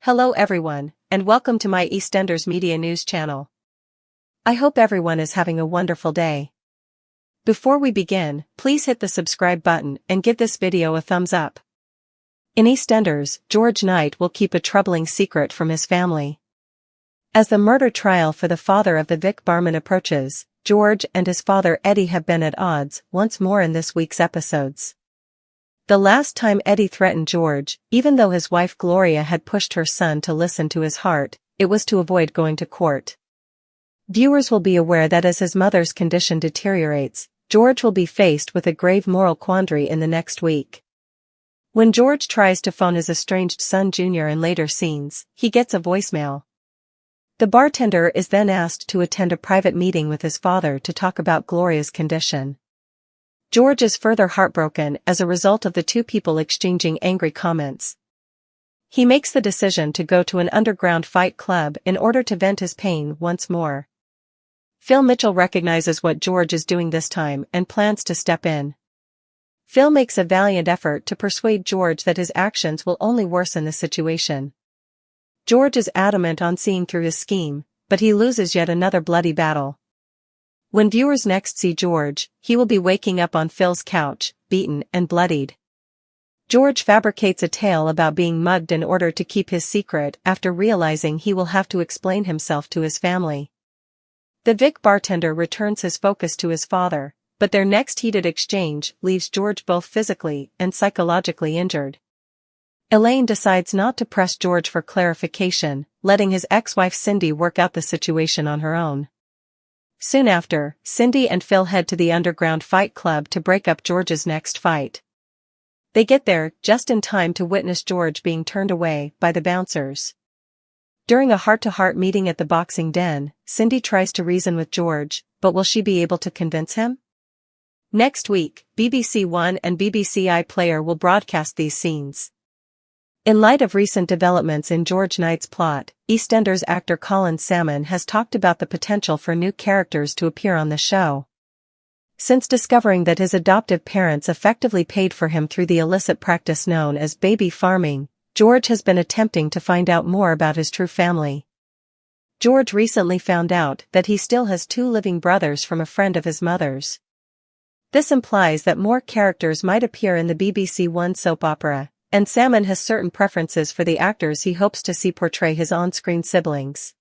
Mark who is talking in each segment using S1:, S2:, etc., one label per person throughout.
S1: Hello everyone, and welcome to my EastEnders Media News channel. I hope everyone is having a wonderful day. Before we begin, please hit the subscribe button and give this video a thumbs up. In EastEnders, George Knight will keep a troubling secret from his family. As the murder trial for the father of the Vic barman approaches, George and his father Eddie have been at odds once more in this week's episodes. The last time Eddie threatened George, even though his wife Gloria had pushed her son to listen to his heart, it was to avoid going to court. Viewers will be aware that as his mother's condition deteriorates, George will be faced with a grave moral quandary in the next week. When George tries to phone his estranged son Junior in later scenes, he gets a voicemail. The bartender is then asked to attend a private meeting with his father to talk about Gloria's condition. George is further heartbroken as a result of the two people exchanging angry comments. He makes the decision to go to an underground fight club in order to vent his pain once more. Phil Mitchell recognizes what George is doing this time and plans to step in. Phil makes a valiant effort to persuade George that his actions will only worsen the situation. George is adamant on seeing through his scheme, but he loses yet another bloody battle. When viewers next see George, he will be waking up on Phil's couch, beaten and bloodied. George fabricates a tale about being mugged in order to keep his secret after realizing he will have to explain himself to his family. The Vic bartender returns his focus to his father, but their next heated exchange leaves George both physically and psychologically injured. Elaine decides not to press George for clarification, letting his ex-wife Cindy work out the situation on her own. Soon after, Cindy and Phil head to the underground fight club to break up George's next fight. They get there just in time to witness George being turned away by the bouncers. During a heart-to-heart meeting at the boxing den, Cindy tries to reason with George, but will she be able to convince him? Next week, BBC One and BBC iPlayer will broadcast these scenes. In light of recent developments in George Knight's plot, EastEnders actor Colin Salmon has talked about the potential for new characters to appear on the show. Since discovering that his adoptive parents effectively paid for him through the illicit practice known as baby farming, George has been attempting to find out more about his true family. George recently found out that he still has two living brothers from a friend of his mother's. This implies that more characters might appear in the BBC One soap opera, and Salmon has certain preferences for the actors he hopes to see portray his on-screen siblings.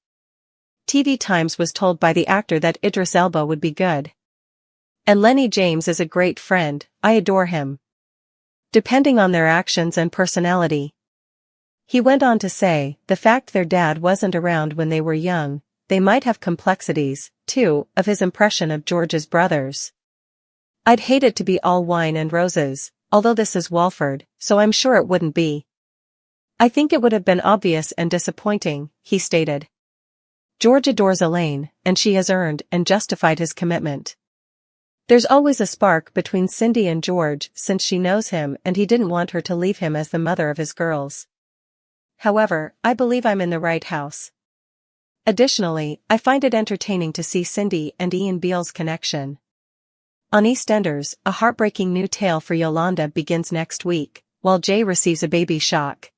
S1: TV Times was told by the actor that Idris Elba would be good. And Lenny James is a great friend, I adore him. Depending on their actions and personality. He went on to say, the fact their dad wasn't around when they were young, they might have complexities, too, of his impression of George's brothers. I'd hate it to be all wine and roses. Although this is Walford, so I'm sure it wouldn't be. I think it would have been obvious and disappointing, he stated. George adores Elaine, and she has earned and justified his commitment. There's always a spark between Cindy and George since she knows him and he didn't want her to leave him as the mother of his girls. However, I believe I'm in the right house. Additionally, I find it entertaining to see Cindy and Ian Beale's connection. On EastEnders, a heartbreaking new tale for Yolanda begins next week, while Jay receives a baby shock.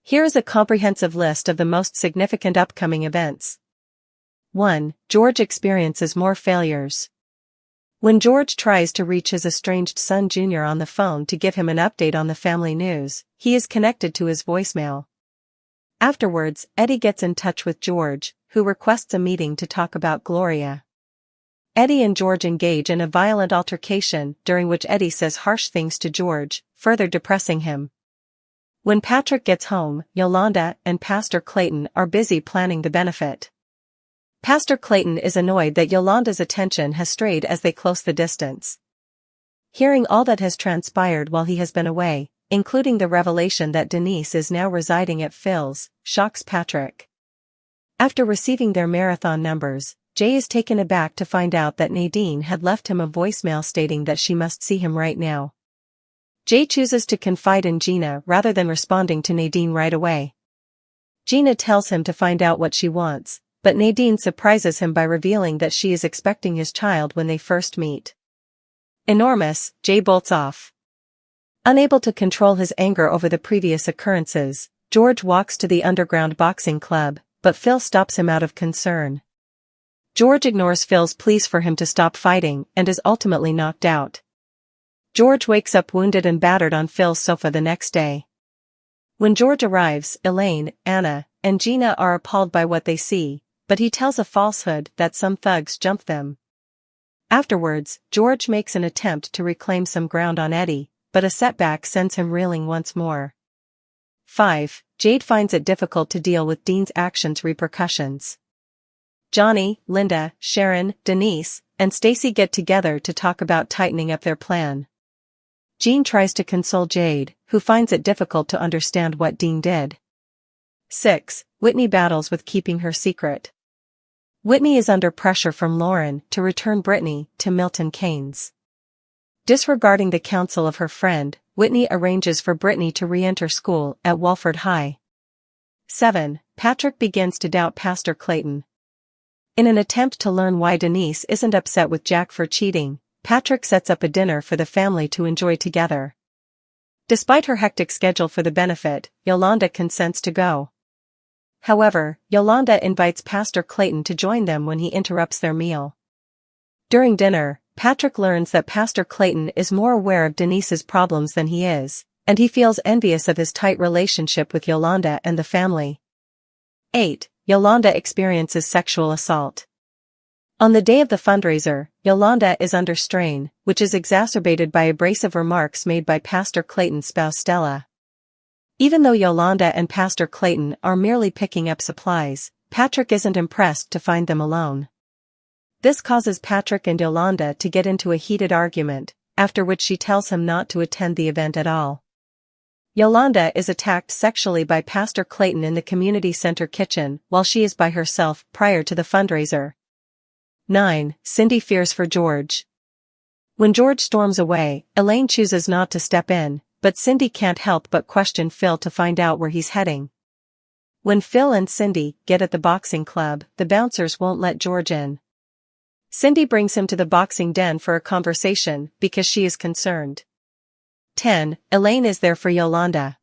S1: Here is a comprehensive list of the most significant upcoming events. 1. George experiences more failures. When George tries to reach his estranged son Junior on the phone to give him an update on the family news, he is connected to his voicemail. Afterwards, Eddie gets in touch with George, who requests a meeting to talk about Gloria. Eddie and George engage in a violent altercation during which Eddie says harsh things to George, further depressing him. When Patrick gets home, Yolanda and Pastor Clayton are busy planning the benefit. Pastor Clayton is annoyed that Yolanda's attention has strayed as they close the distance. Hearing all that has transpired while he has been away, including the revelation that Denise is now residing at Phil's, shocks Patrick. After receiving their marathon numbers, Jay is taken aback to find out that Nadine had left him a voicemail stating that she must see him right now. Jay chooses to confide in Gina rather than responding to Nadine right away. Gina tells him to find out what she wants, but Nadine surprises him by revealing that she is expecting his child when they first meet. Enormous, Jay bolts off. Unable to control his anger over the previous occurrences, George walks to the underground boxing club, but Phil stops him out of concern. George ignores Phil's pleas for him to stop fighting and is ultimately knocked out. George wakes up wounded and battered on Phil's sofa the next day. When George arrives, Elaine, Anna, and Gina are appalled by what they see, but he tells a falsehood that some thugs jumped them. Afterwards, George makes an attempt to reclaim some ground on Eddie, but a setback sends him reeling once more. 5. Jade finds it difficult to deal with Dean's actions' repercussions. Johnny, Linda, Sharon, Denise, and Stacy get together to talk about tightening up their plan. Jean tries to console Jade, who finds it difficult to understand what Dean did. 6. Whitney battles with keeping her secret. Whitney is under pressure from Lauren to return Brittany to Milton Keynes. Disregarding the counsel of her friend, Whitney arranges for Brittany to re-enter school at Walford High. 7. Patrick begins to doubt Pastor Clayton. In an attempt to learn why Denise isn't upset with Jack for cheating, Patrick sets up a dinner for the family to enjoy together. Despite her hectic schedule for the benefit, Yolanda consents to go. However, Yolanda invites Pastor Clayton to join them when he interrupts their meal. During dinner, Patrick learns that Pastor Clayton is more aware of Denise's problems than he is, and he feels envious of his tight relationship with Yolanda and the family. 8. Yolanda experiences sexual assault. On the day of the fundraiser, Yolanda is under strain, which is exacerbated by abrasive remarks made by Pastor Clayton's spouse Stella. Even though Yolanda and Pastor Clayton are merely picking up supplies, Patrick isn't impressed to find them alone. This causes Patrick and Yolanda to get into a heated argument, after which she tells him not to attend the event at all. Yolanda is attacked sexually by Pastor Clayton in the community center kitchen while she is by herself prior to the fundraiser. 9. Cindy fears for George. When George storms away, Elaine chooses not to step in, but Cindy can't help but question Phil to find out where he's heading. When Phil and Cindy get at the boxing club, the bouncers won't let George in. Cindy brings him to the boxing den for a conversation because she is concerned. 10. Elaine is there for Yolanda.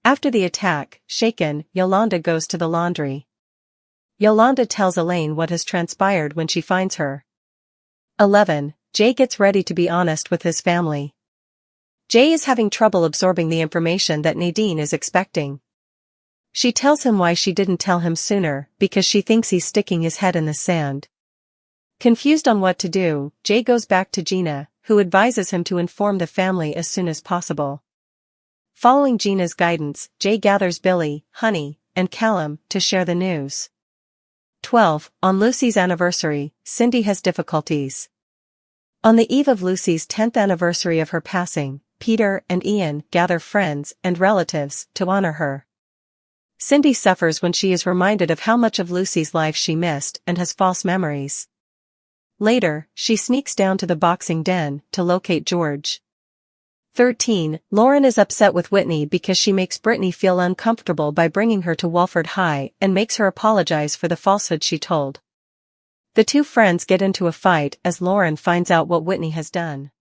S1: After the attack, shaken, Yolanda goes to the laundry. Yolanda tells Elaine what has transpired when she finds her. 11. Jay gets ready to be honest with his family. Jay is having trouble absorbing the information that Nadine is expecting. She tells him why she didn't tell him sooner, because she thinks he's sticking his head in the sand. Confused on what to do, Jay goes back to Gina, who advises him to inform the family as soon as possible. Following Gina's guidance, Jay gathers Billy, Honey, and Callum to share the news. 12. On Lucy's anniversary, Cindy has difficulties. On the eve of Lucy's 10th anniversary of her passing, Peter and Ian gather friends and relatives to honor her. Cindy suffers when she is reminded of how much of Lucy's life she missed and has false memories. Later, she sneaks down to the boxing den to locate George. 13. Lauren is upset with Whitney because she makes Brittany feel uncomfortable by bringing her to Walford High and makes her apologize for the falsehood she told. The two friends get into a fight as Lauren finds out what Whitney has done.